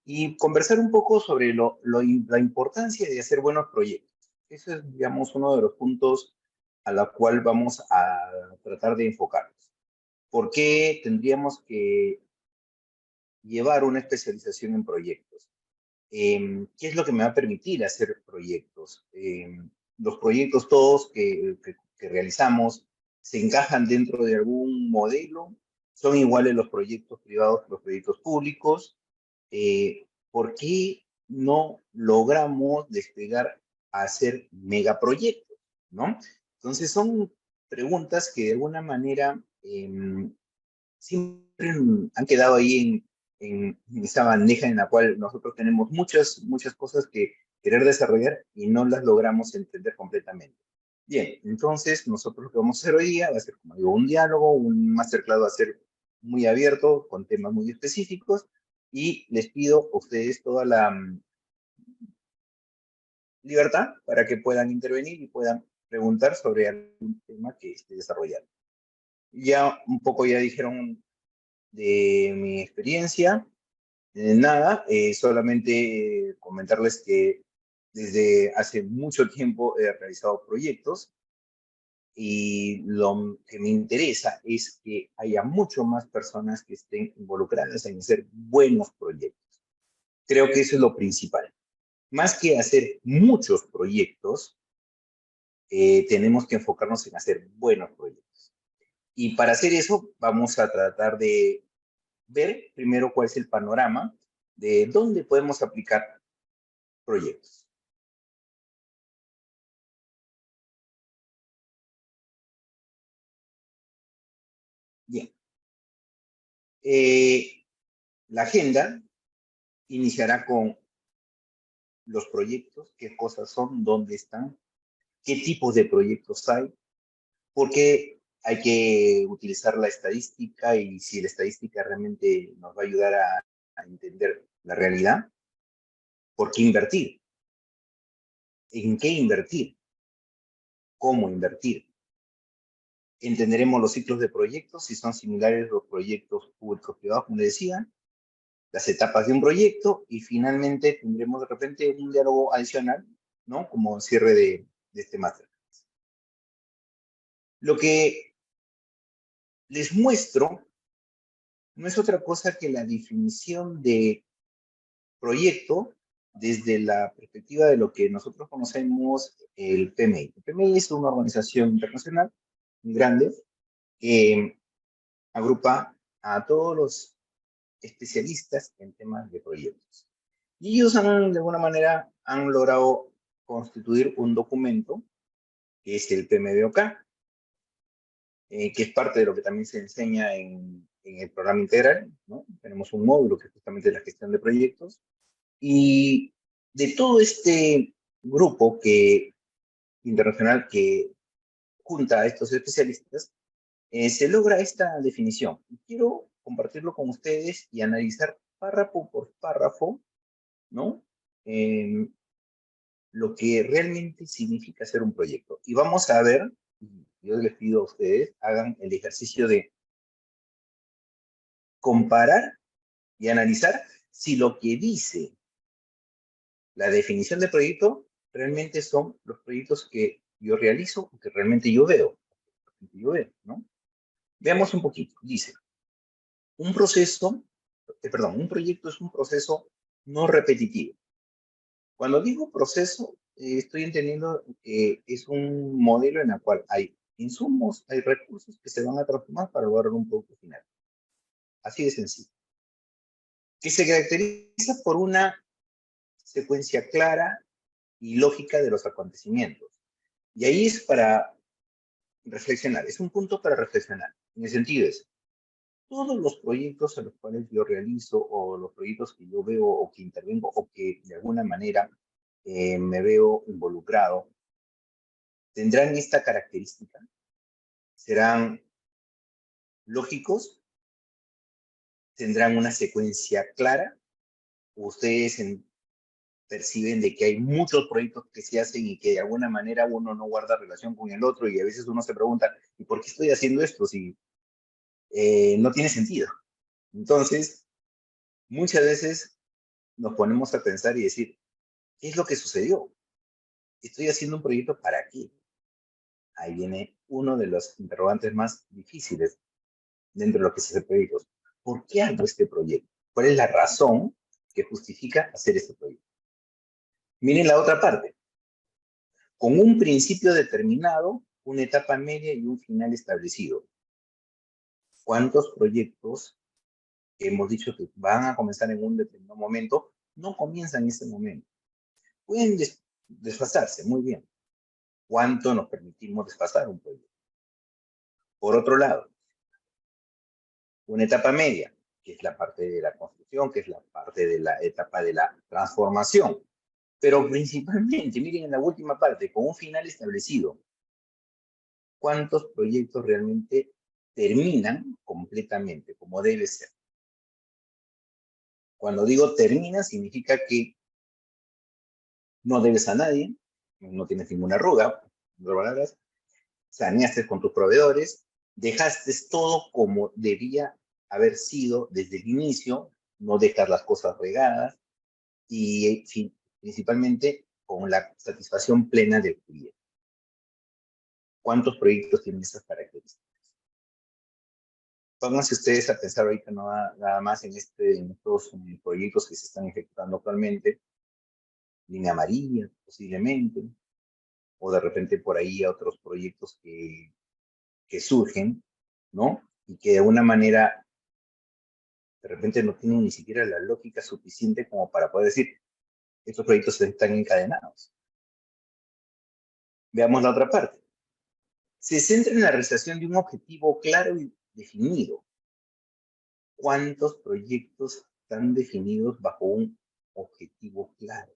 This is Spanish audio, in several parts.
y conversar un poco sobre la importancia de hacer buenos proyectos. Ese es, digamos, uno de los puntos a la cual vamos a tratar de enfocarnos. ¿Por qué tendríamos que llevar una especialización en proyectos? ¿Qué es lo que me va a permitir hacer proyectos? Los proyectos todos que realizamos se encajan dentro de algún modelo, son iguales los proyectos privados que los proyectos públicos. ¿Por qué no logramos despegar a hacer megaproyectos? ¿No? Entonces son preguntas que de alguna manera siempre han quedado ahí en esa bandeja en la cual nosotros tenemos muchas cosas que querer desarrollar y no las logramos entender completamente. Bien, entonces nosotros lo que vamos a hacer hoy día va a ser, como digo, un diálogo, un masterclass va a ser muy abierto, con temas muy específicos, y les pido a ustedes toda la libertad para que puedan intervenir y puedan preguntar sobre algún tema que esté desarrollando. Ya un poco ya dijeron de mi experiencia. Nada, solamente comentarles que desde hace mucho tiempo he realizado proyectos y lo que me interesa es que haya mucho más personas que estén involucradas en hacer buenos proyectos. Creo que eso es lo principal. Más que hacer muchos proyectos, tenemos que enfocarnos en hacer buenos proyectos. Y para hacer eso, vamos a tratar de ver primero cuál es el panorama de dónde podemos aplicar proyectos. Bien, la agenda iniciará con los proyectos, qué cosas son, dónde están, qué tipos de proyectos hay, por qué hay que utilizar la estadística y si la estadística realmente nos va a ayudar a entender la realidad, por qué invertir, en qué invertir, cómo invertir. Entenderemos los ciclos de proyectos, si son similares los proyectos públicos privados, como les decía, las etapas de un proyecto y finalmente tendremos de repente un diálogo adicional, ¿no? Como cierre de este máster. Lo que les muestro no es otra cosa que la definición de proyecto desde la perspectiva de lo que nosotros conocemos el PMI. El PMI es una organización internacional muy grande que agrupa a todos los especialistas en temas de proyectos. Y ellos de alguna manera, han logrado constituir un documento que es el PMBOK, que es parte de lo que también se enseña en el programa integral, ¿no? Tenemos un módulo que es justamente la gestión de proyectos. Y de todo este grupo internacional que junta a estos especialistas, se logra esta definición. Y quiero compartirlo con ustedes y analizar párrafo por párrafo, ¿no? Eh, lo que realmente significa hacer un proyecto. Y vamos a ver, yo les pido a ustedes, hagan el ejercicio de comparar y analizar si lo que dice la definición de proyecto realmente son los proyectos que yo realizo o que realmente ¿no? Veamos un poquito. Dice, un proceso, un proyecto es un proceso no repetitivo. Cuando digo proceso, estoy entendiendo que es un modelo en el cual hay insumos, hay recursos que se van a transformar para lograr un producto final. Así de sencillo. Que se caracteriza por una secuencia clara y lógica de los acontecimientos. Y ahí es para reflexionar, es un punto para reflexionar. En el sentido es, todos los proyectos a los cuales yo realizo o los proyectos que yo veo o que intervengo o que de alguna manera me veo involucrado, tendrán esta característica, serán lógicos, tendrán una secuencia clara, ustedes perciben de que hay muchos proyectos que se hacen y que de alguna manera uno no guarda relación con el otro y a veces uno se pregunta, ¿y por qué estoy haciendo esto si no tiene sentido? Entonces, muchas veces nos ponemos a pensar y decir, ¿qué es lo que sucedió? ¿Estoy haciendo un proyecto para qué? Ahí viene uno de los interrogantes más difíciles dentro de lo que se hace proyectos. ¿Por qué hago este proyecto? ¿Cuál es la razón que justifica hacer este proyecto? Miren la otra parte. Con un principio determinado, una etapa media y un final establecido. ¿Cuántos proyectos que hemos dicho que van a comenzar en un determinado momento no comienzan en ese momento? Pueden desfasarse, muy bien. ¿Cuánto nos permitimos desfasar un proyecto? Por otro lado, una etapa media, que es la parte de la construcción, que es la parte de la etapa de la transformación. Pero principalmente, miren en la última parte, con un final establecido, ¿cuántos proyectos realmente terminan completamente, como debe ser? Cuando digo termina, significa que no debes a nadie, no tienes ninguna arruga, en otras palabras, saneaste con tus proveedores, dejaste todo como debía haber sido desde el inicio, no dejar las cosas regadas y principalmente con la satisfacción plena del cliente. ¿Cuántos proyectos tienen esas características? Pónganse ustedes a pensar ahorita nada más en estos proyectos que se están ejecutando actualmente, línea amarilla posiblemente, o de repente por ahí otros proyectos que surgen, ¿no? Y que de alguna manera de repente no tienen ni siquiera la lógica suficiente como para poder decir, estos proyectos están encadenados. Veamos la otra parte. Se centra en la realización de un objetivo claro y definido. ¿Cuántos proyectos están definidos bajo un objetivo claro?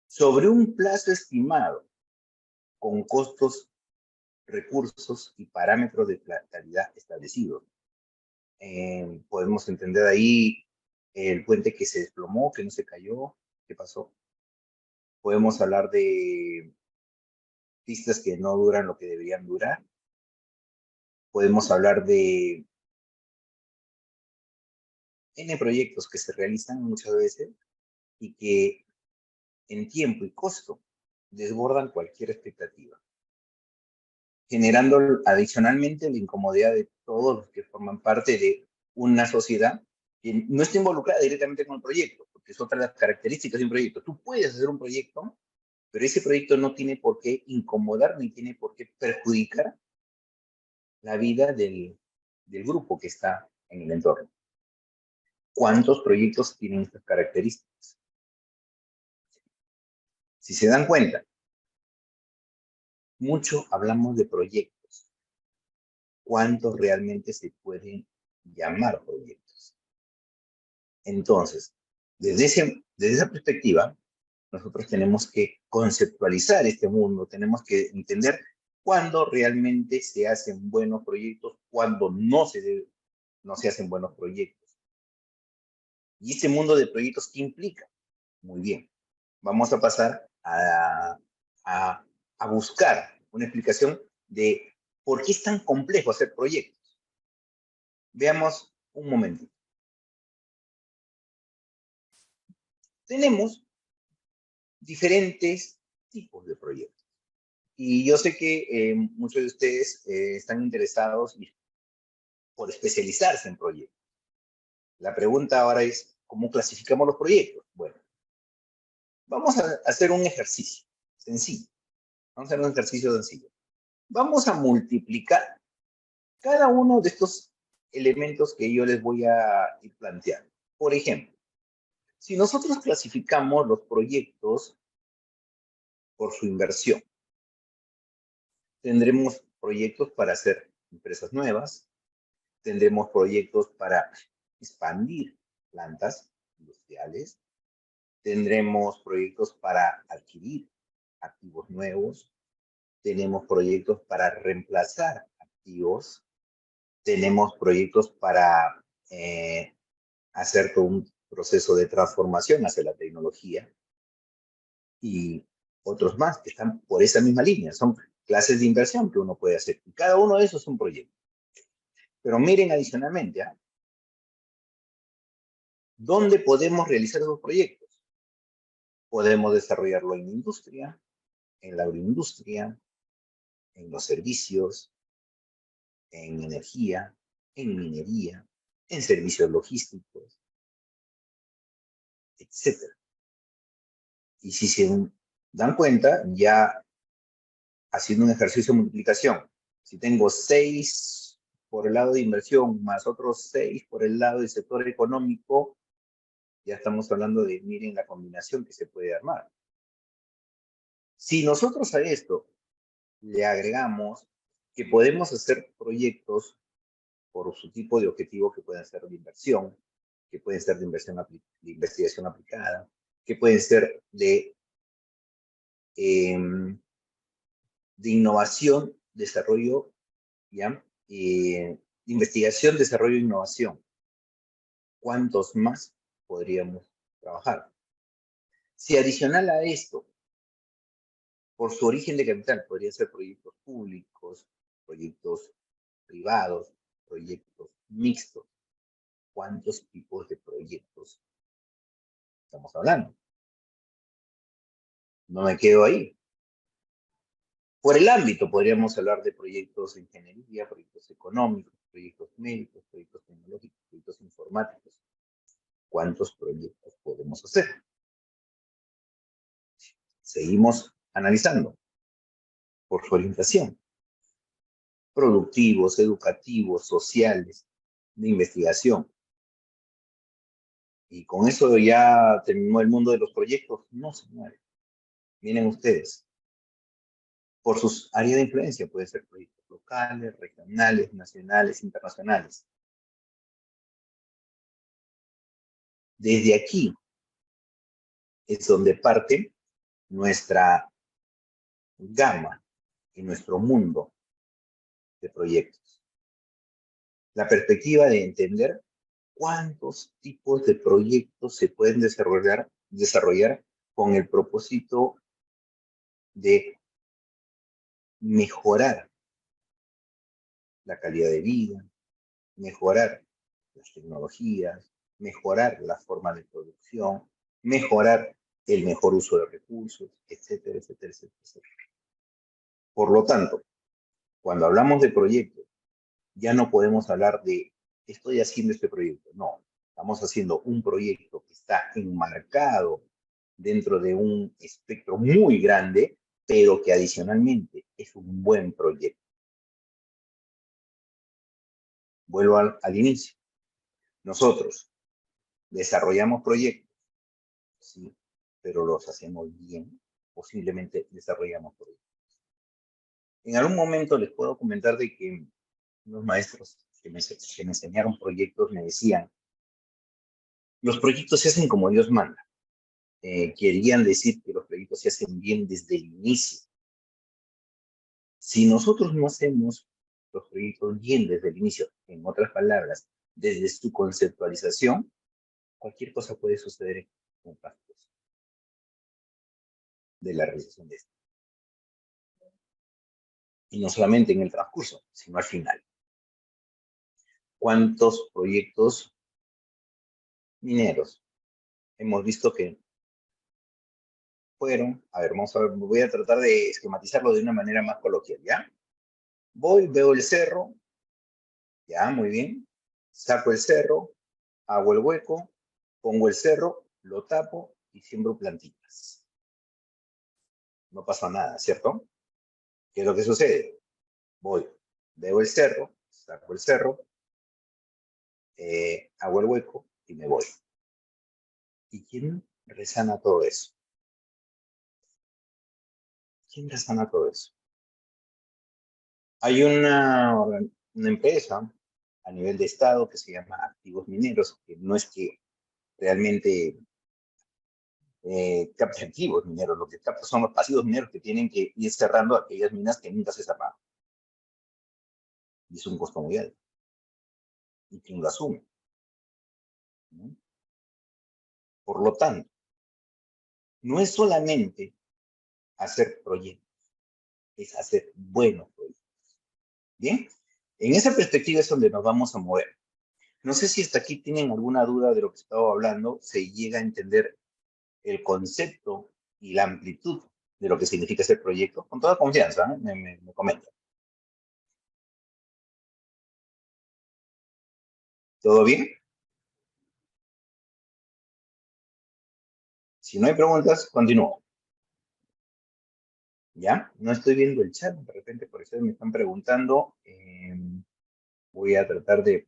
Sobre un plazo estimado, con costos, recursos y parámetros de calidad establecidos. Podemos entender ahí el puente que se desplomó, que no se cayó, ¿qué pasó? Podemos hablar de pistas que no duran lo que deberían durar. Podemos hablar de N proyectos que se realizan muchas veces y que en tiempo y costo desbordan cualquier expectativa, generando adicionalmente la incomodidad de todos los que forman parte de una sociedad que no está involucrada directamente con el proyecto, porque es otra de las características de un proyecto. Tú puedes hacer un proyecto, pero ese proyecto no tiene por qué incomodar ni tiene por qué perjudicar la vida del grupo que está en el entorno. ¿Cuántos proyectos tienen estas características? Si se dan cuenta, mucho hablamos de proyectos. ¿Cuántos realmente se pueden llamar proyectos? Entonces, desde esa perspectiva, nosotros tenemos que conceptualizar este mundo, tenemos que entender cuándo realmente se hacen buenos proyectos, cuándo no se hacen buenos proyectos. ¿Y este mundo de proyectos qué implica? Muy bien, vamos a pasar a buscar una explicación de por qué es tan complejo hacer proyectos. Veamos un momentito. Tenemos diferentes tipos de proyectos. Y yo sé que muchos de ustedes están interesados por especializarse en proyectos. La pregunta ahora es, ¿cómo clasificamos los proyectos? Bueno, vamos a hacer un ejercicio sencillo. Vamos a hacer un ejercicio sencillo. Vamos a multiplicar cada uno de estos elementos que yo les voy a ir planteando. Por ejemplo, si nosotros clasificamos los proyectos por su inversión, tendremos proyectos para hacer empresas nuevas, tendremos proyectos para expandir plantas industriales, tendremos proyectos para adquirir activos nuevos, tenemos proyectos para reemplazar activos, tenemos proyectos para hacer todo un proceso de transformación hacia la tecnología y otros más que están por esa misma línea. Son clases de inversión que uno puede hacer y cada uno de esos es un proyecto. Pero miren adicionalmente, ¿Dónde podemos realizar esos proyectos? Podemos desarrollarlo en industria, en la agroindustria, en los servicios, en energía, en minería, en servicios logísticos, etc. Y si se dan cuenta, ya haciendo un ejercicio de multiplicación, si tengo 6 por el lado de inversión más otros 6 por el lado del sector económico, ya estamos hablando de, miren la combinación que se puede armar. Si nosotros a esto le agregamos que podemos hacer proyectos por su tipo de objetivo que pueden ser de inversión, que pueden ser de investigación aplicada, que pueden ser de innovación, desarrollo, ¿ya? Investigación, desarrollo e innovación. ¿Cuántos más podríamos trabajar? Si adicional a esto, por su origen de capital, podría ser proyectos públicos, proyectos privados, proyectos mixtos. ¿Cuántos tipos de proyectos estamos hablando? No me quedo ahí. Por el ámbito podríamos hablar de proyectos de ingeniería, proyectos económicos, proyectos médicos, proyectos tecnológicos, proyectos informáticos. ¿Cuántos proyectos podemos hacer? Seguimos analizando por su orientación. Productivos, educativos, sociales, de investigación. Y con eso ya terminó el mundo de los proyectos. No, señores. Miren ustedes. Por sus áreas de influencia, pueden ser proyectos locales, regionales, nacionales, internacionales. Desde aquí es donde parte nuestra gama y nuestro mundo de proyectos. La perspectiva de entender cuántos tipos de proyectos se pueden desarrollar con el propósito de mejorar la calidad de vida, mejorar las tecnologías, mejorar la forma de producción, mejorar el mejor uso de recursos, etcétera, etcétera, etcétera, etcétera. Por lo tanto, cuando hablamos de proyectos, ya no podemos hablar de estoy haciendo este proyecto. No, estamos haciendo un proyecto que está enmarcado dentro de un espectro muy grande, pero que adicionalmente es un buen proyecto. Vuelvo al inicio. Nosotros desarrollamos proyectos, sí, pero los hacemos bien, posiblemente desarrollamos proyectos. En algún momento les puedo comentar de que unos maestros que me enseñaron proyectos me decían, los proyectos se hacen como Dios manda. Querían decir que los proyectos se hacen bien desde el inicio. Si nosotros no hacemos los proyectos bien desde el inicio, en otras palabras, desde su conceptualización, cualquier cosa puede suceder en un transcurso de la realización de esto. Y no solamente en el transcurso, sino al final. ¿Cuántos proyectos mineros hemos visto que fueron? A ver, vamos a ver, voy a tratar de esquematizarlo de una manera más coloquial, ¿ya? Voy, veo el cerro, ya, muy bien. Saco el cerro, hago el hueco, pongo el cerro, lo tapo y siembro plantitas. No pasa nada, ¿cierto? ¿Qué es lo que sucede? Voy, veo el cerro, saco el cerro, hago el hueco y me voy. ¿Y quién resana todo eso? ¿Quién resana todo eso? Hay una empresa a nivel de Estado que se llama Activos Mineros, que no es que realmente capta activos mineros, lo que capta son los pasivos mineros que tienen que ir cerrando aquellas minas que nunca se cerraron. Y es un costo muy alto. ¿Y quién lo asume? ¿No? Por lo tanto, no es solamente hacer proyectos, es hacer buenos proyectos. Bien, en esa perspectiva es donde nos vamos a mover. No sé si hasta aquí tienen alguna duda de lo que estaba hablando, se llega a entender el concepto y la amplitud de lo que significa ese proyecto. Con toda confianza, ¿eh? Me comentan. ¿Todo bien? Si no hay preguntas, continúo. ¿Ya? No estoy viendo el chat, de repente por eso me están preguntando. Voy a tratar de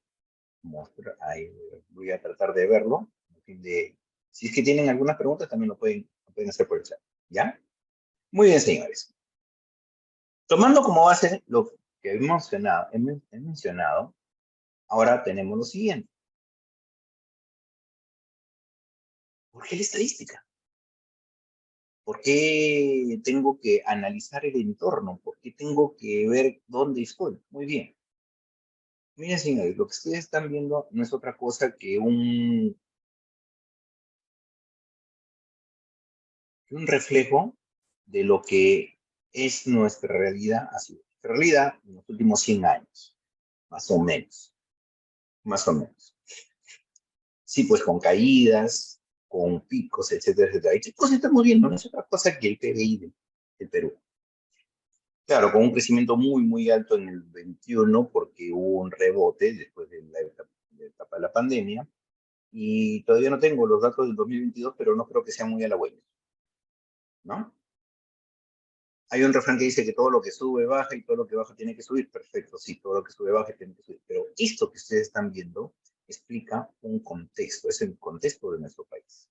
mostrar, ahí, voy a tratar de verlo. A fin de, si es que tienen algunas preguntas, también lo pueden hacer por el chat. ¿Ya? Muy bien, señores. Tomando como base lo que he mencionado, ahora tenemos lo siguiente. ¿Por qué la estadística? ¿Por qué tengo que analizar el entorno? ¿Por qué tengo que ver dónde estoy? Muy bien. Miren, señores, lo que ustedes están viendo no es otra cosa que un reflejo de lo que es nuestra realidad, así, nuestra realidad en los últimos 100 años, más o menos, más o menos. Sí, pues con caídas, con picos, etcétera, etcétera. ¿Y qué cosa estamos viendo? No es otra cosa que el PBI del Perú. Claro, con un crecimiento muy, muy alto en el 21 porque hubo un rebote después de la etapa de la pandemia y todavía no tengo los datos del 2022, pero no creo que sean muy halagüeños, ¿no? Hay un refrán que dice que todo lo que sube baja y todo lo que baja tiene que subir. Perfecto, sí, todo lo que sube baja tiene que subir. Pero esto que ustedes están viendo explica un contexto, es el contexto de nuestro país.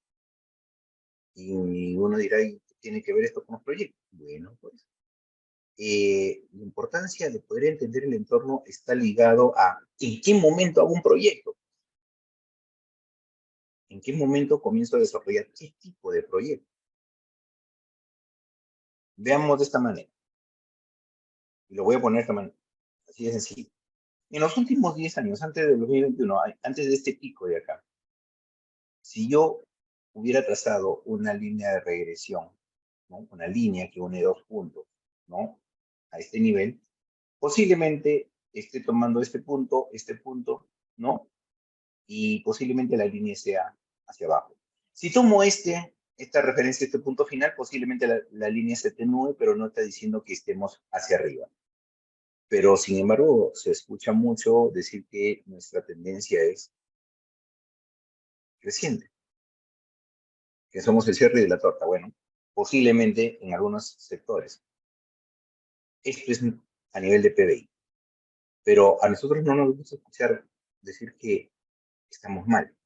Y uno dirá, ¿y qué tiene que ver esto con los proyectos? Bueno, pues la importancia de poder entender el entorno está ligado a en qué momento hago un proyecto, en qué momento comienzo a desarrollar qué tipo de proyecto. Veamos de esta manera, y lo voy a poner de esta manera, así de sencillo. En los últimos 10 años, antes del 2021, antes de este pico de acá, si yo hubiera trazado una línea de regresión, ¿no? Una línea que une dos puntos, ¿no? A este nivel, posiblemente esté tomando este punto, ¿no? Y posiblemente la línea sea hacia abajo. Si tomo esta referencia, este punto final, posiblemente la línea se atenúe, pero no está diciendo que estemos hacia arriba. Pero sin embargo, se escucha mucho decir que nuestra tendencia es creciente, que somos el cierre de la torta. Bueno, posiblemente en algunos sectores. Esto es a nivel de PBI. Pero a nosotros no nos gusta escuchar decir que estamos mal.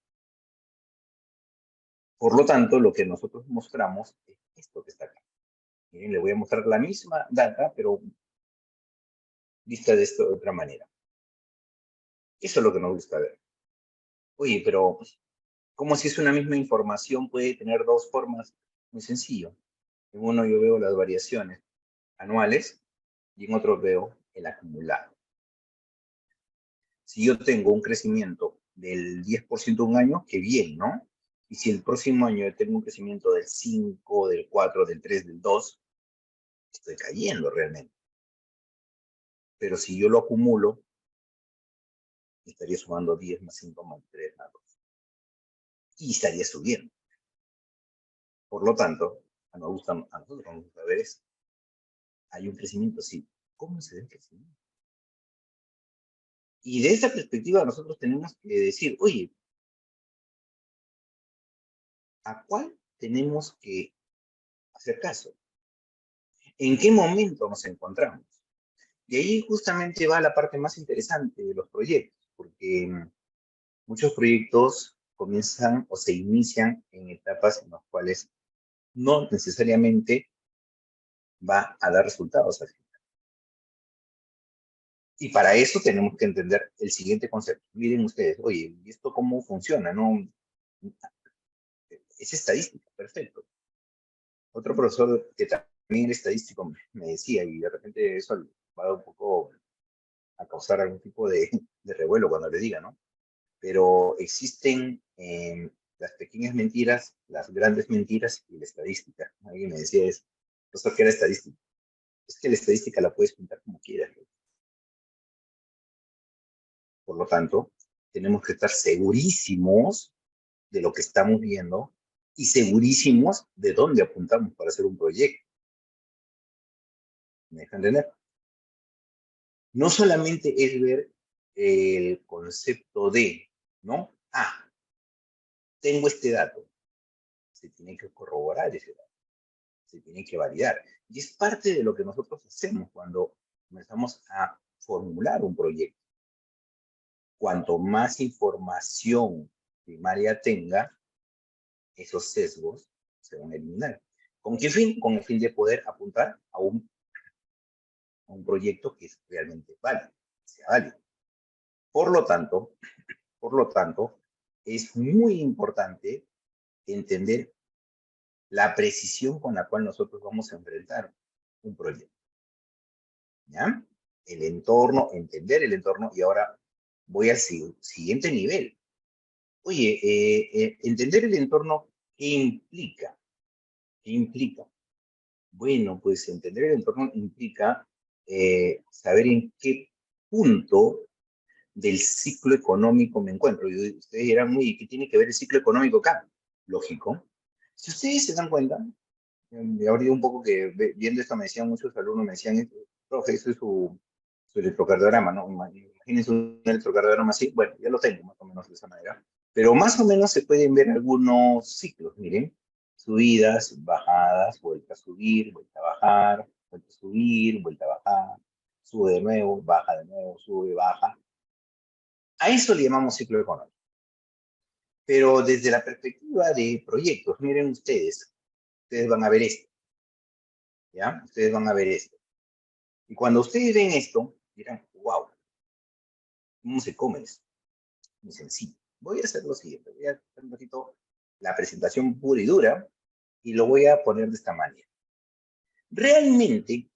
Por lo tanto, lo que nosotros mostramos es esto que está acá. Miren, le voy a mostrar la misma data, pero vista de esta otra manera. Eso es lo que nos gusta ver. Oye, pero ¿cómo si es una misma información puede tener dos formas? Muy sencillo. En uno yo veo las variaciones anuales y en otro veo el acumulado. Si yo tengo un crecimiento del 10% un año, qué bien, ¿no? Y si el próximo año yo tengo un crecimiento del 5, del 4, del 3, del 2, estoy cayendo realmente. Pero si yo lo acumulo, estaría sumando 10 más 5 más 3 más 2. Y estaría subiendo. Por lo tanto, a nosotros nos gusta ver eso. Hay un crecimiento, sí. ¿Cómo se ve el crecimiento? Y de esa perspectiva nosotros tenemos que decir, oye, ¿a cuál tenemos que hacer caso? ¿En qué momento nos encontramos? Y ahí justamente va la parte más interesante de los proyectos, porque muchos proyectos comienzan o se inician en etapas en las cuales no necesariamente va a dar resultados al final. Y para eso tenemos que entender el siguiente concepto. Miren ustedes, oye, ¿y esto cómo funciona? No, es estadística, perfecto. Otro profesor que también era estadístico me decía, y de repente eso va un poco a causar algún tipo de revuelo cuando le diga, ¿no? Pero existen las pequeñas mentiras, las grandes mentiras y la estadística. Alguien me decía eso. ¿Esto qué era estadística? Es que la estadística la puedes pintar como quieras. Por lo tanto, tenemos que estar segurísimos de lo que estamos viendo y segurísimos de dónde apuntamos para hacer un proyecto. ¿Me dejan entender? No solamente es ver el concepto de, ¿no? Ah, tengo este dato. Se tiene que corroborar ese dato. Se tiene que validar. Y es parte de lo que nosotros hacemos cuando comenzamos a formular un proyecto. Cuanto más información primaria tenga, esos sesgos se van a eliminar. ¿Con qué fin? Con el fin de poder apuntar a un proyecto que es realmente válido, sea válido. Por lo tanto, es muy importante entender la precisión con la cual nosotros vamos a enfrentar un proyecto. ¿Ya? El entorno, entender el entorno, y ahora voy al siguiente nivel. Oye, entender el entorno, ¿qué implica? ¿Qué implica? Bueno, pues entender el entorno implica saber en qué punto del ciclo económico me encuentro. Y ustedes dirán, muy, ¿qué tiene que ver el ciclo económico acá? Lógico. Si ustedes se dan cuenta, me ahorita un poco que viendo esto me decían muchos alumnos, me decían, profe, eso es su electrocardiograma, ¿no? Imagínense un electrocardiograma así, bueno, ya lo tengo más o menos de esa manera, pero más o menos se pueden ver algunos ciclos, miren, subidas, bajadas, vuelta a subir, vuelta a bajar, vuelta a subir, vuelta a bajar, sube de nuevo, baja de nuevo, sube, baja. A eso le llamamos ciclo económico. Pero desde la perspectiva de proyectos, miren ustedes van a ver esto, ¿ya? Ustedes van a ver esto. Y cuando ustedes ven esto, dirán, wow, ¿cómo se come esto? Muy sencillo. Voy a hacer lo siguiente, voy a hacer un poquito la presentación pura y dura y lo voy a poner de esta manera. Realmente,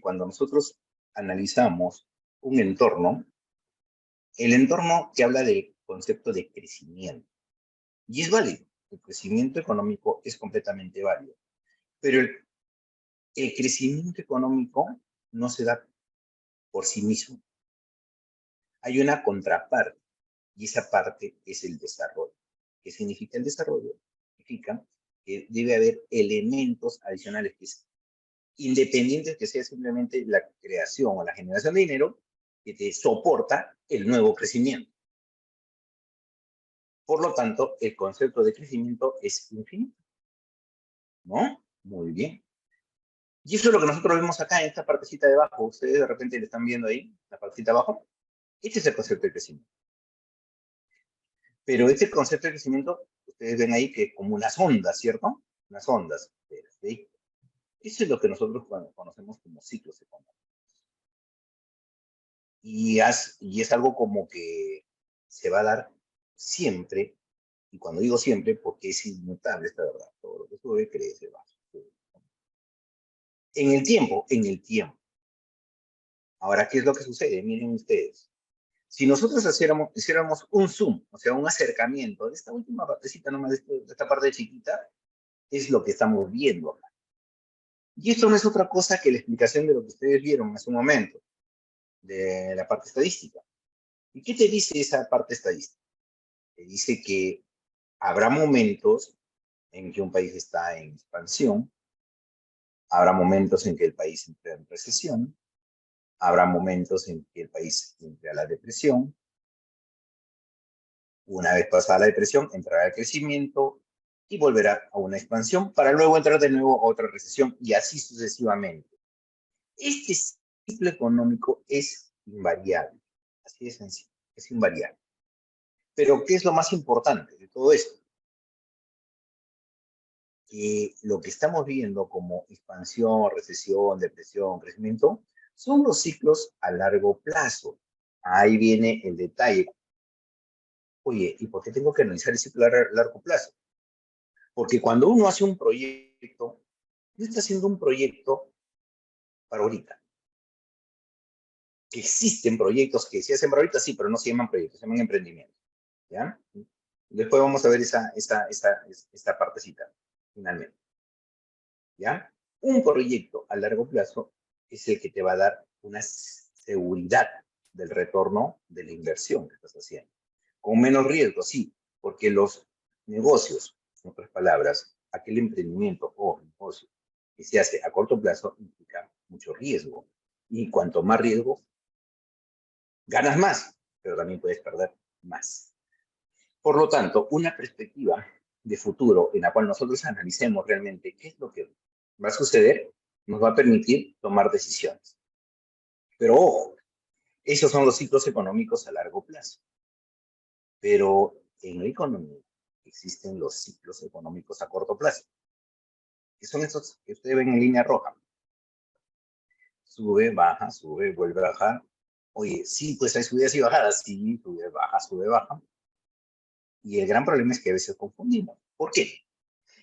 cuando nosotros analizamos un entorno, el entorno que habla del concepto de crecimiento. Y es válido. El crecimiento económico es completamente válido. Pero el crecimiento económico no se da por sí mismo. Hay una contraparte y esa parte es el desarrollo. ¿Qué significa el desarrollo? Significa que debe haber elementos adicionales que es independientes que sea simplemente la creación o la generación de dinero que te soporta el nuevo crecimiento. Por lo tanto, el concepto de crecimiento es infinito. ¿No? Muy bien. Y eso es lo que nosotros vemos acá en esta partecita de abajo. Ustedes de repente le están viendo ahí, la partecita de abajo. Este es el concepto de crecimiento. Pero este concepto de crecimiento, ustedes ven ahí que como unas ondas, ¿cierto? Unas ondas. ¿Sí? Eso es lo que nosotros conocemos como ciclos económicos. Y es algo como que se va a dar siempre, y cuando digo siempre, porque es inmutable esta verdad, todo lo que sube crece, baja. En el tiempo. Ahora, ¿qué es lo que sucede? Miren ustedes. Si nosotros hiciéramos un zoom, o sea, un acercamiento de esta última partecita nomás, de esta parte chiquita, es lo que estamos viendo acá. Y esto no es otra cosa que la explicación de lo que ustedes vieron hace un momento, de la parte estadística. ¿Y qué te dice esa parte estadística? Te dice que habrá momentos en que un país está en expansión, habrá momentos en que el país entra en recesión, habrá momentos en que el país entre a la depresión. Una vez pasada la depresión, entrará el crecimiento y volverá a una expansión para luego entrar de nuevo a otra recesión y así sucesivamente. Este ciclo económico es invariable, así de sencillo, es invariable. Pero ¿qué es lo más importante de todo esto? Que lo que estamos viendo como expansión, recesión, depresión, crecimiento, son los ciclos a largo plazo. Ahí viene el detalle. Oye, ¿y por qué tengo que analizar el ciclo a largo plazo? Porque cuando uno hace un proyecto, no está haciendo un proyecto para ahorita. Que existen proyectos que se hacen para ahorita, sí, pero no se llaman proyectos, se llaman emprendimientos. ¿Ya? Después vamos a ver esta partecita, finalmente. ¿Ya? Un proyecto a largo plazo es el que te va a dar una seguridad del retorno de la inversión que estás haciendo. Con menos riesgo, sí, porque los negocios, en otras palabras, aquel emprendimiento o negocio que se hace a corto plazo implica mucho riesgo. Y cuanto más riesgo, ganas más, pero también puedes perder más. Por lo tanto, una perspectiva de futuro en la cual nosotros analicemos realmente qué es lo que va a suceder, nos va a permitir tomar decisiones. Pero ojo, esos son los ciclos económicos a largo plazo. Pero en la economía existen los ciclos económicos a corto plazo, que son esos que ustedes ven en línea roja. Sube, baja, sube, vuelve a bajar. Oye, sí, pues hay subidas y bajadas, sí, sube, baja. Y el gran problema es que a veces confundimos. ¿Por qué?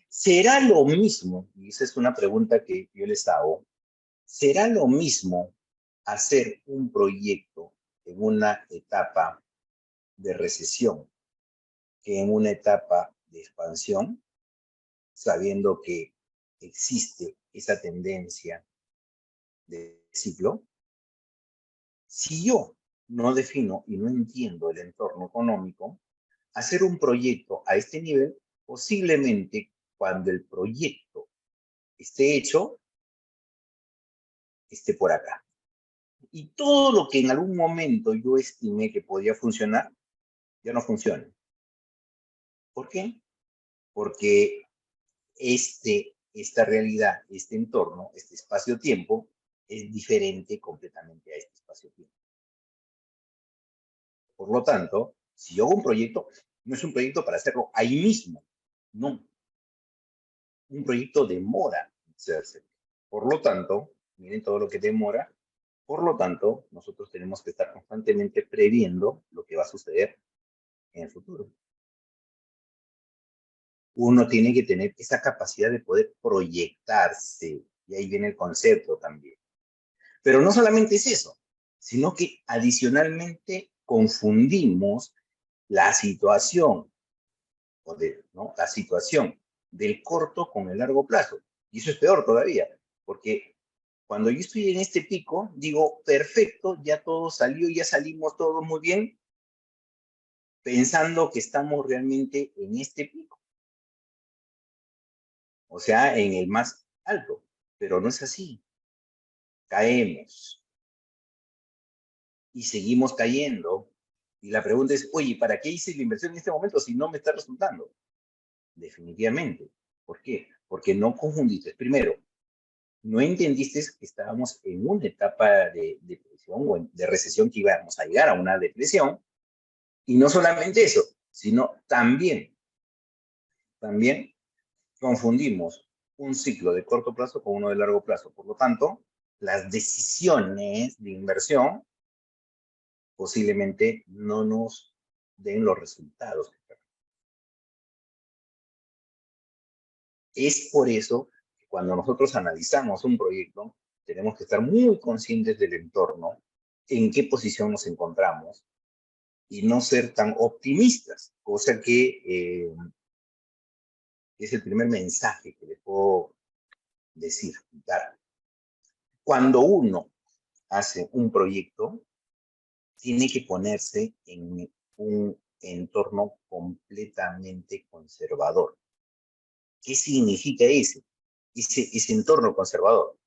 ¿Será lo mismo? Y esa es una pregunta que yo les hago. ¿Será lo mismo hacer un proyecto en una etapa de recesión que en una etapa de expansión, sabiendo que existe esa tendencia de ciclo? Si yo no defino y no entiendo el entorno económico, hacer un proyecto a este nivel, posiblemente cuando el proyecto esté hecho, esté por acá. Y todo lo que en algún momento yo estimé que podía funcionar, ya no funciona. ¿Por qué? Porque esta realidad, este entorno, este espacio-tiempo, es diferente completamente a este espacio-tiempo. Por lo tanto, si yo hago un proyecto, no es un proyecto para hacerlo ahí mismo, no. Un proyecto demora en hacerse. Por lo tanto, miren todo lo que demora. Por lo tanto, nosotros tenemos que estar constantemente previendo lo que va a suceder en el futuro. Uno tiene que tener esa capacidad de poder proyectarse, y ahí viene el concepto también. Pero no solamente es eso, sino que adicionalmente confundimos la situación, ¿no? La situación del corto con el largo plazo. Y eso es peor todavía, porque cuando yo estoy en este pico, digo, perfecto, ya todo salió, ya salimos todos muy bien, pensando que estamos realmente en este pico, o sea, en el más alto, pero no es así. Caemos y seguimos cayendo. Y la pregunta es, oye, ¿para qué hice la inversión en este momento si no me está resultando? Definitivamente. ¿Por qué? Porque no confundiste. Primero, no entendiste que estábamos en una etapa de depresión o de recesión, que íbamos a llegar a una depresión. Y no solamente eso, sino también confundimos un ciclo de corto plazo con uno de largo plazo. Por lo tanto, las decisiones de inversión posiblemente no nos den los resultados. Es por eso que cuando nosotros analizamos un proyecto, tenemos que estar muy conscientes del entorno, en qué posición nos encontramos, y no ser tan optimistas, cosa que es el primer mensaje que les puedo decir, dar. Cuando uno hace un proyecto, tiene que ponerse en un entorno completamente conservador. ¿Qué significa ese entorno conservador?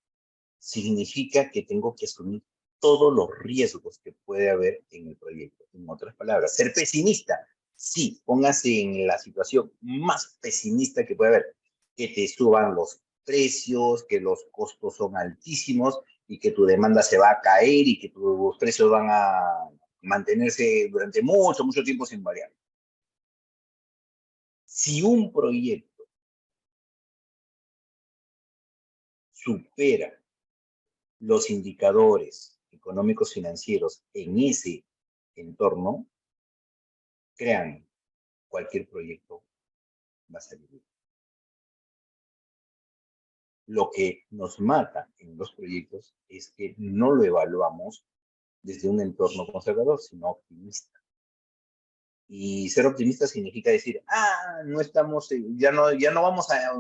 Significa que tengo que asumir todos los riesgos que puede haber en el proyecto. En otras palabras, ser pesimista. Sí, póngase en la situación más pesimista que puede haber. Que te suban los precios, que los costos son altísimos y que tu demanda se va a caer y que tus precios van a mantenerse durante mucho, mucho tiempo sin variar. Si un proyecto supera los indicadores económicos financieros en ese entorno, créanme, cualquier proyecto va a salir bien. Lo que nos mata en los proyectos es que no lo evaluamos desde un entorno conservador, sino optimista. Y ser optimista significa decir, no estamos, ya no vamos a,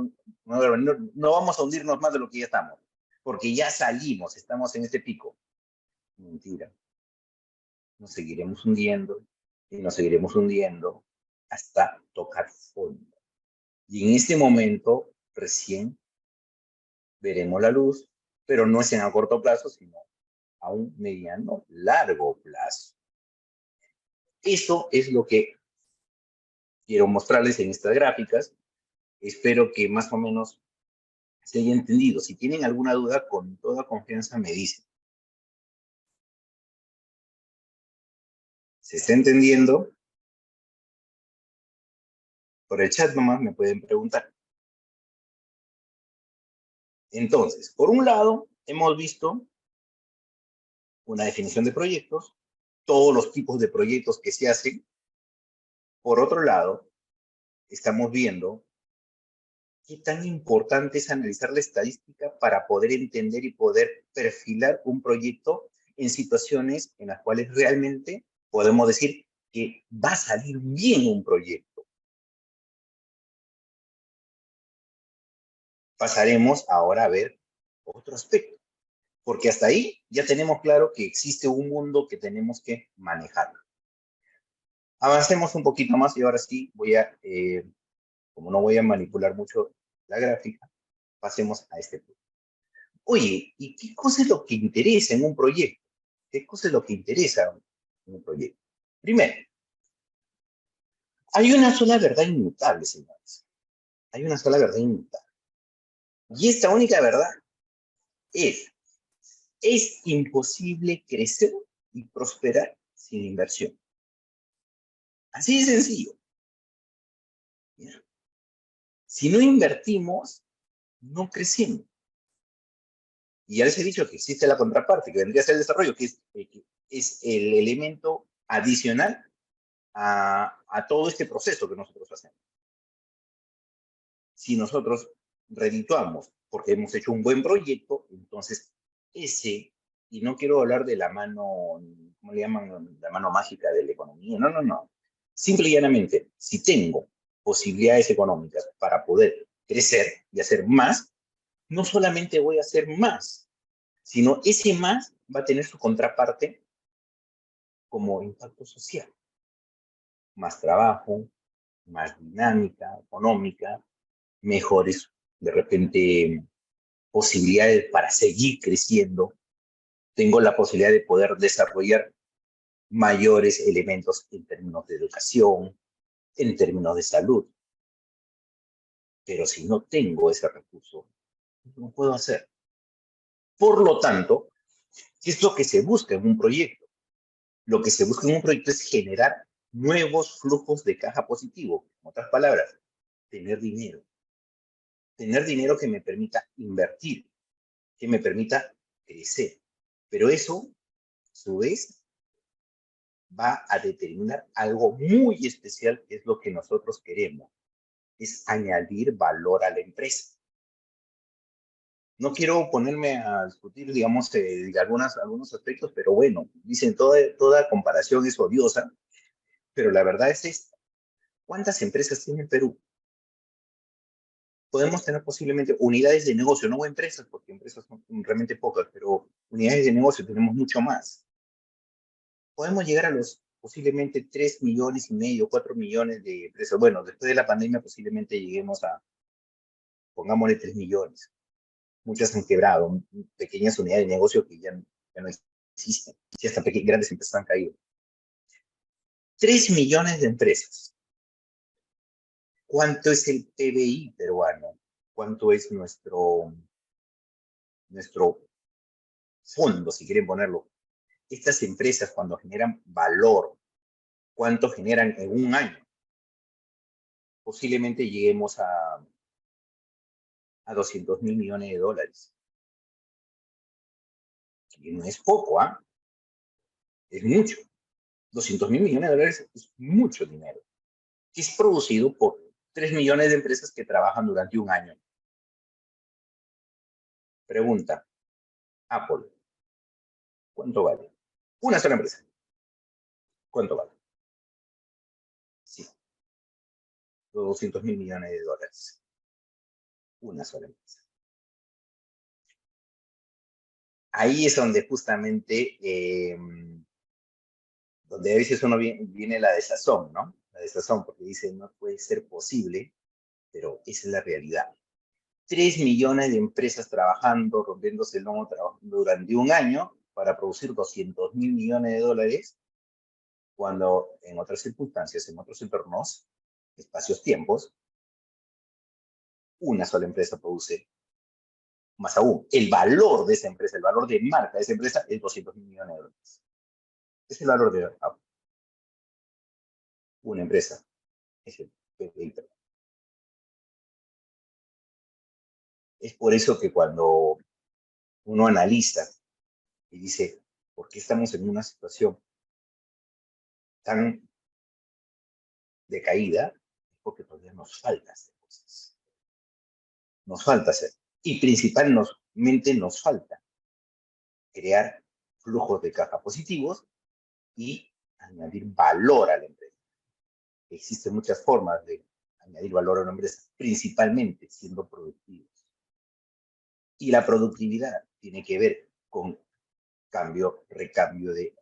no vamos a hundirnos más de lo que ya estamos, porque ya salimos, estamos en este pico. Mentira. nos seguiremos hundiendo y nos seguiremos hundiendo hasta tocar fondo. Y en este momento recién veremos la luz, pero no es en a corto plazo, sino a un mediano, largo plazo. Esto es lo que quiero mostrarles en estas gráficas. Espero que más o menos se haya entendido. Si tienen alguna duda, con toda confianza me dicen. ¿Se está entendiendo? Por el chat nomás me pueden preguntar. Entonces, por un lado, hemos visto una definición de proyectos, todos los tipos de proyectos que se hacen. Por otro lado, estamos viendo qué tan importante es analizar la estadística para poder entender y poder perfilar un proyecto en situaciones en las cuales realmente podemos decir que va a salir bien un proyecto. Pasaremos ahora a ver otro aspecto, porque hasta ahí ya tenemos claro que existe un mundo que tenemos que manejar. Avancemos un poquito más y ahora sí voy a, como no voy a manipular mucho la gráfica, pasemos a este punto. Oye, ¿y qué cosa es lo que interesa en un proyecto? ¿Qué cosa es lo que interesa en un proyecto? Primero, hay una sola verdad inmutable, señores. Hay una sola verdad inmutable. Y esta única verdad es imposible crecer y prosperar sin inversión. Así de sencillo. ¿Ya? Si no invertimos, no crecemos. Y ya les he dicho que existe la contraparte, que vendría a ser el desarrollo, que es el elemento adicional a todo este proceso que nosotros hacemos. Si nosotros redituamos porque hemos hecho un buen proyecto, entonces ese, y no quiero hablar de la mano, ¿cómo le llaman? La mano mágica de la economía, no, no, no. Simple y llanamente, si tengo posibilidades económicas para poder crecer y hacer más, no solamente voy a hacer más, sino ese más va a tener su contraparte como impacto social. Más trabajo, más dinámica económica, mejores, de repente, posibilidades para seguir creciendo. Tengo la posibilidad de poder desarrollar mayores elementos en términos de educación, en términos de salud. Pero si no tengo ese recurso, no puedo hacer. Por lo tanto, ¿qué es lo que se busca en un proyecto? Lo que se busca en un proyecto es generar nuevos flujos de caja positivo. En otras palabras, tener dinero. Tener dinero que me permita invertir, que me permita crecer. Pero eso, a su vez, va a determinar algo muy especial, que es lo que nosotros queremos, es añadir valor a la empresa. No quiero ponerme a discutir, digamos, algunos aspectos, pero bueno, dicen toda comparación es odiosa, pero la verdad es esta. ¿Cuántas empresas tiene el Perú? Podemos tener posiblemente unidades de negocio, no empresas, porque empresas son realmente pocas, pero unidades de negocio tenemos mucho más. Podemos llegar a los posiblemente 3 millones y medio, 4 millones de empresas. Bueno, después de la pandemia posiblemente lleguemos a, pongámosle 3 millones. Muchas han quebrado, pequeñas unidades de negocio que ya no existen. Si hasta grandes empresas han caído. 3 millones de empresas. ¿Cuánto es el PBI peruano? ¿Cuánto es nuestro fondo, si quieren ponerlo? Estas empresas, cuando generan valor, ¿cuánto generan en un año? Posiblemente lleguemos a 200.000 millones de dólares. Que no es poco, ¿ah? Es mucho. 200.000 millones de dólares es mucho dinero. Que es producido por 3 millones de empresas que trabajan durante un año. Pregunta, Apple, ¿cuánto vale? Una sola empresa. ¿Cuánto vale? Sí, 200.000 millones de dólares. Una sola empresa. Ahí es donde justamente donde a veces uno viene la desazón, ¿no? La desazón, porque dice, no puede ser posible, pero esa es la realidad. 3 millones de empresas trabajando, rompiéndose el lomo, trabajando durante un año para producir 200.000 millones de dólares, cuando en otras circunstancias, en otros entornos, espacios, tiempos, una sola empresa produce más aún. El valor de esa empresa, el valor de marca de esa empresa es 200.000 millones de dólares. Es el valor de una empresa. Es el PPI. Es por eso que cuando uno analiza y dice, ¿por qué estamos en una situación tan decaída? Es porque todavía nos falta hacer cosas. Nos falta hacer. Y principalmente nos falta crear flujos de caja positivos y añadir valor a la empresa. Existen muchas formas de añadir valor a una empresa, principalmente siendo productivos. Y la productividad tiene que ver con cambio, recambio de,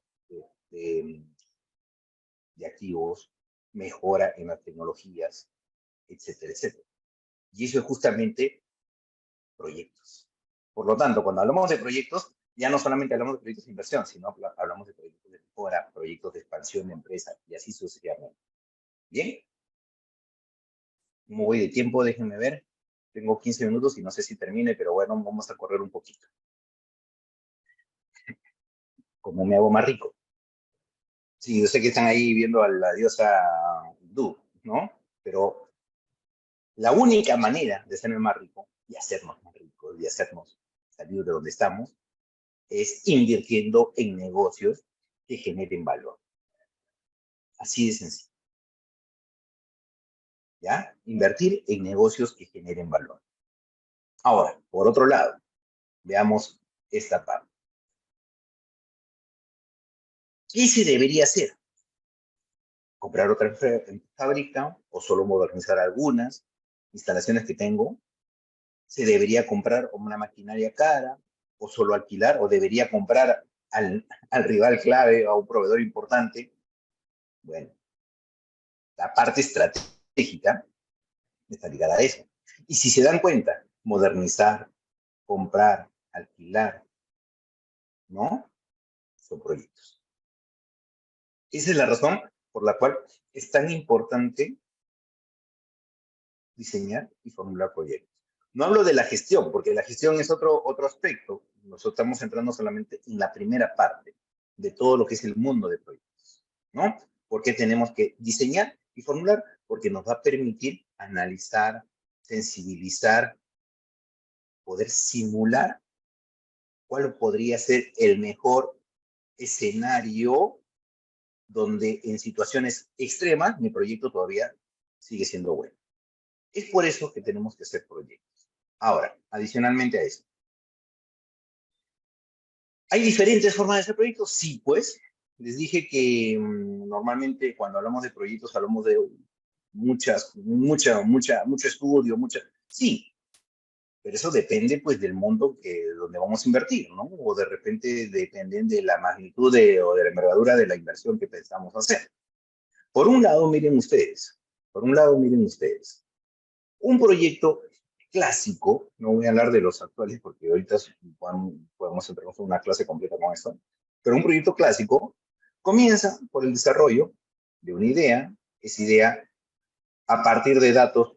de activos, mejora en las tecnologías, etcétera, etcétera. Y eso es justamente proyectos. Por lo tanto, cuando hablamos de proyectos, ya no solamente hablamos de proyectos de inversión, sino hablamos de proyectos de mejora, proyectos de expansión de empresa y así sucesivamente. Bien, ¿cómo voy de tiempo? Déjenme ver. Tengo 15 minutos y no sé si termine, pero bueno, vamos a correr un poquito. ¿Cómo me hago más rico? Sí, yo sé que están ahí viendo a la diosa Du, ¿no? Pero la única manera de ser más rico y hacernos más ricos y hacernos salir de donde estamos es invirtiendo en negocios que generen valor. Así de sencillo. ¿Ya? Invertir en negocios que generen valor. Ahora, por otro lado, veamos esta parte. ¿Qué se debería hacer? ¿Comprar otra fábrica o solo modernizar algunas instalaciones que tengo? ¿Se debería comprar una maquinaria cara o solo alquilar? ¿O debería comprar al rival clave o a un proveedor importante? Bueno, la parte estratégica está ligada a eso. Y si se dan cuenta, modernizar, comprar, alquilar, ¿no? Son proyectos. Esa es la razón por la cual es tan importante diseñar y formular proyectos. No hablo de la gestión, porque la gestión es otro aspecto. Nosotros estamos entrando solamente en la primera parte de todo lo que es el mundo de proyectos, ¿no? Porque tenemos que diseñar y formular, porque nos va a permitir analizar, sensibilizar, poder simular cuál podría ser el mejor escenario donde en situaciones extremas mi proyecto todavía sigue siendo bueno. Es por eso que tenemos que hacer proyectos. Ahora, adicionalmente a eso, ¿hay diferentes formas de hacer proyectos? Sí, pues. Les dije que normalmente cuando hablamos de proyectos hablamos de mucho estudio, mucha. Sí, pero eso depende pues del mundo donde vamos a invertir, ¿no? O de repente dependen de la magnitud o de la envergadura de la inversión que pensamos hacer. Por un lado, miren ustedes, un proyecto clásico, no voy a hablar de los actuales porque ahorita podemos entrar en una clase completa con esto, pero un proyecto clásico comienza por el desarrollo de una idea, esa idea a partir de datos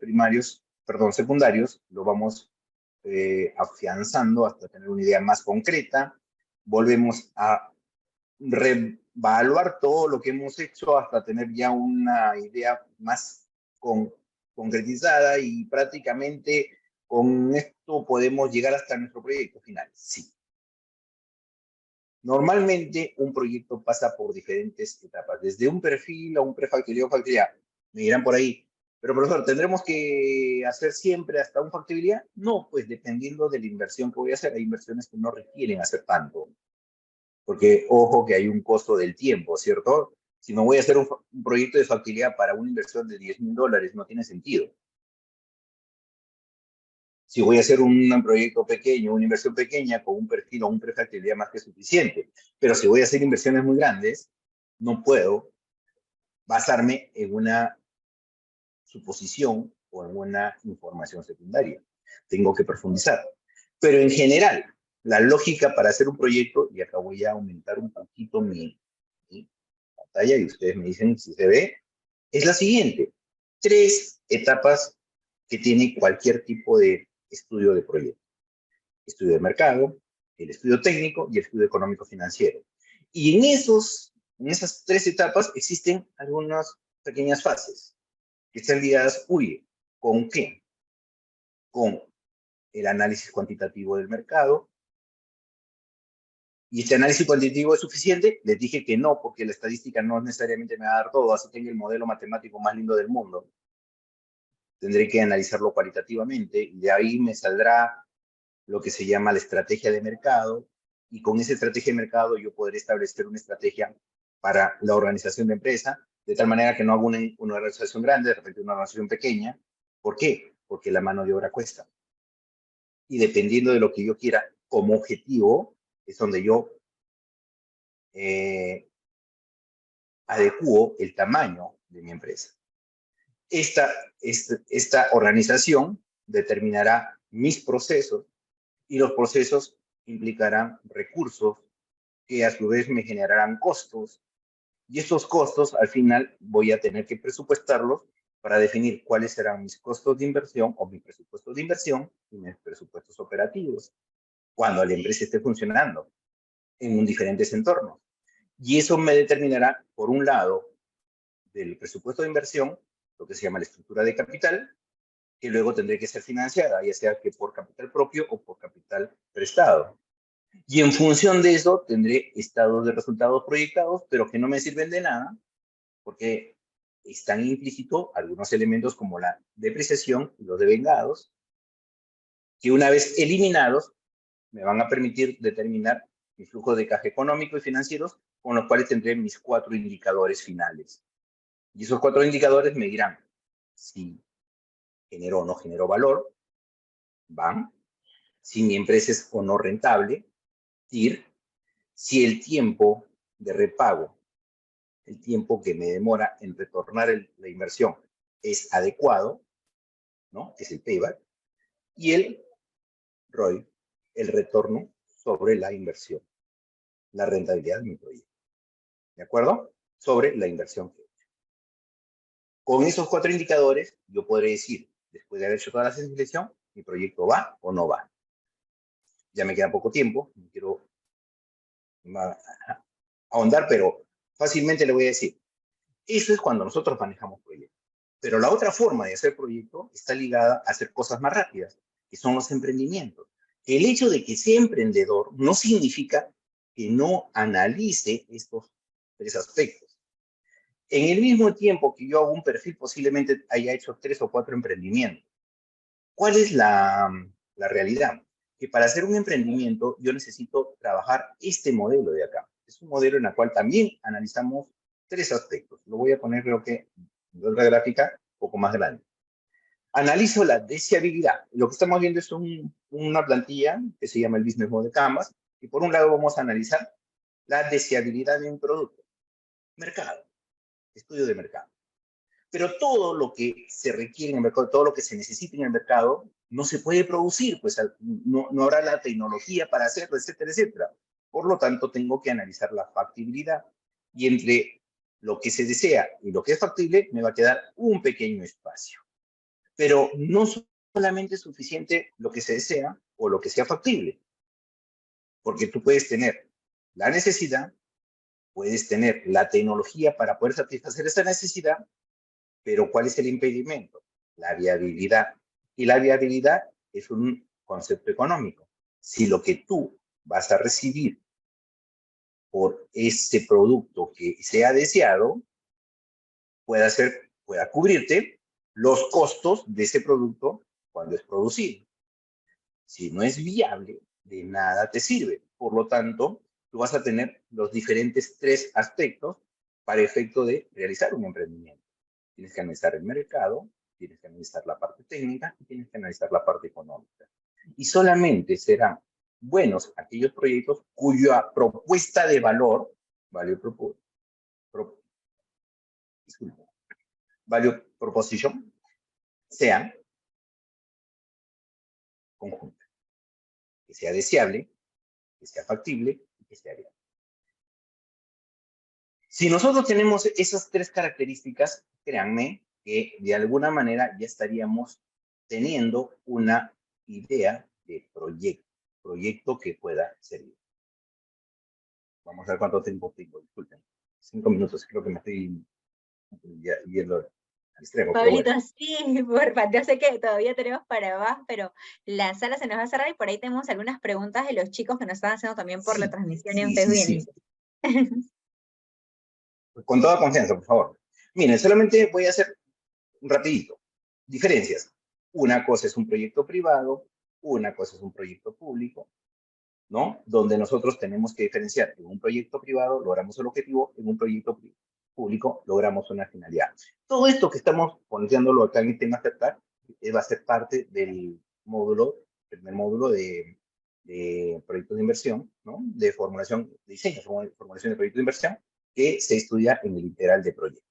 secundarios, lo vamos afianzando hasta tener una idea más concreta, volvemos a reevaluar todo lo que hemos hecho hasta tener ya una idea más concretizada y prácticamente con esto podemos llegar hasta nuestro proyecto final. Sí. Normalmente un proyecto pasa por diferentes etapas, desde un perfil a un prefactibilidad o factibilidad. Me dirán por ahí, pero profesor, ¿tendremos que hacer siempre hasta un factibilidad? No, pues dependiendo de la inversión que voy a hacer, hay inversiones que no requieren hacer tanto. Porque ojo que hay un costo del tiempo, ¿cierto? Si me voy a hacer un proyecto de factibilidad para una inversión de $10,000, no tiene sentido. Si voy a hacer un proyecto pequeño, una inversión pequeña con un perfil o un prefactibilidad más que suficiente. Pero si voy a hacer inversiones muy grandes, No puedo basarme en una suposición o en una información secundaria. Tengo que profundizar. Pero en general, la lógica para hacer un proyecto, y acá voy a aumentar un poquito mi pantalla y ustedes me dicen si se ve, es la siguiente. 3 etapas que tiene cualquier tipo de estudio de proyecto. Estudio de mercado, el estudio técnico y el estudio económico financiero. Y en esas 3 etapas existen algunas pequeñas fases que están ligadas, ¿con qué? Con el análisis cuantitativo del mercado. ¿Y este análisis cuantitativo es suficiente? Les dije que no, porque la estadística no necesariamente me va a dar todo, así tengo el modelo matemático más lindo del mundo. Tendré que analizarlo cualitativamente y de ahí me saldrá lo que se llama la estrategia de mercado, y con esa estrategia de mercado yo podré establecer una estrategia para la organización de empresa, de tal manera que no hago una organización grande, de repente una organización pequeña. ¿Por qué? Porque la mano de obra cuesta. Y dependiendo de lo que yo quiera como objetivo, es donde yo adecuo el tamaño de mi empresa. Esta organización determinará mis procesos, y los procesos implicarán recursos que a su vez me generarán costos, y estos costos al final voy a tener que presupuestarlos para definir cuáles serán mis costos de inversión o mis presupuestos de inversión y mis presupuestos operativos cuando la empresa esté funcionando en diferentes entornos. Y eso me determinará, por un lado, del presupuesto de inversión, lo que se llama la estructura de capital, que luego tendré que ser financiada, ya sea que por capital propio o por capital prestado. Y en función de eso tendré estados de resultados proyectados, pero que no me sirven de nada, porque están implícitos algunos elementos como la depreciación y los devengados, que una vez eliminados me van a permitir determinar mi flujo de caja económico y financieros, con los cuales tendré mis 4 indicadores finales. Y esos 4 indicadores me dirán si generó o no generó valor, van, si mi empresa es o no rentable, TIR, si el tiempo de repago, el tiempo que me demora en retornar la inversión es adecuado, ¿no? Es el payback, y el ROI, el retorno sobre la inversión, la rentabilidad de mi proyecto, ¿de acuerdo? Sobre la inversión que he hecho. Con esos 4 indicadores, yo podré decir, después de haber hecho toda la sensibilización, mi proyecto va o no va. Ya me queda poco tiempo, no quiero ahondar, pero fácilmente le voy a decir, eso es cuando nosotros manejamos proyectos. Pero la otra forma de hacer proyecto está ligada a hacer cosas más rápidas, que son los emprendimientos. El hecho de que sea emprendedor no significa que no analice estos 3 aspectos. En el mismo tiempo que yo hago un perfil, posiblemente haya hecho 3 o 4 emprendimientos. ¿Cuál es la realidad? Que para hacer un emprendimiento yo necesito trabajar este modelo de acá. Es un modelo en el cual también analizamos 3 aspectos. Lo voy a poner, creo que, en otra gráfica un poco más grande. Analizo la deseabilidad. Lo que estamos viendo es una plantilla que se llama el Business Model Canvas, y por un lado vamos a analizar la deseabilidad de un producto. Mercado, estudio de mercado. Pero todo lo que se requiere en el mercado, todo lo que se necesita en el mercado, no se puede producir, pues no habrá la tecnología para hacerlo, etcétera, etcétera. Por lo tanto, tengo que analizar la factibilidad, y entre lo que se desea y lo que es factible, me va a quedar un pequeño espacio. Pero no solamente es suficiente lo que se desea o lo que sea factible, porque tú puedes tener la necesidad, puedes tener la tecnología para poder satisfacer esa necesidad, pero ¿cuál es el impedimento? La viabilidad. Y la viabilidad es un concepto económico. Si lo que tú vas a recibir por ese producto que sea deseado pueda cubrirte los costos de ese producto cuando es producido. Si no es viable, de nada te sirve. Por lo tanto, tú vas a tener los diferentes 3 aspectos para efecto de realizar un emprendimiento. Tienes que analizar el mercado, tienes que analizar la parte técnica y tienes que analizar la parte económica. Y solamente serán buenos aquellos proyectos cuya propuesta de valor, value proposition, disculpe, value proposition sean conjuntas, que sea deseable, que sea factible y que sea viable. Si nosotros tenemos esas tres características, créanme que de alguna manera ya estaríamos teniendo una idea de proyecto que pueda servir. Vamos a ver cuánto tiempo tengo, disculpen. 5 minutos, creo que me estoy yendo al extremo, pero Pablito, bueno. sí, porfa, yo sé que todavía tenemos para más, pero la sala se nos va a cerrar y por ahí tenemos algunas preguntas de los chicos que nos están haciendo también por la Sí, transmisión en sí, Facebook sí, y en sí. Instagram. Con toda confianza, por favor. Miren, solamente voy a hacer un rapidito. Diferencias. Una cosa es un proyecto privado, una cosa es un proyecto público, ¿no? Donde nosotros tenemos que diferenciar. En un proyecto privado logramos el objetivo, en un proyecto público logramos una finalidad. Todo esto que estamos poniéndolo acá en este masterclass va a ser parte del módulo, primer módulo de proyectos de inversión, ¿no? De formulación, de diseño, formulación de proyectos de inversión, que se estudia en el integral de proyectos.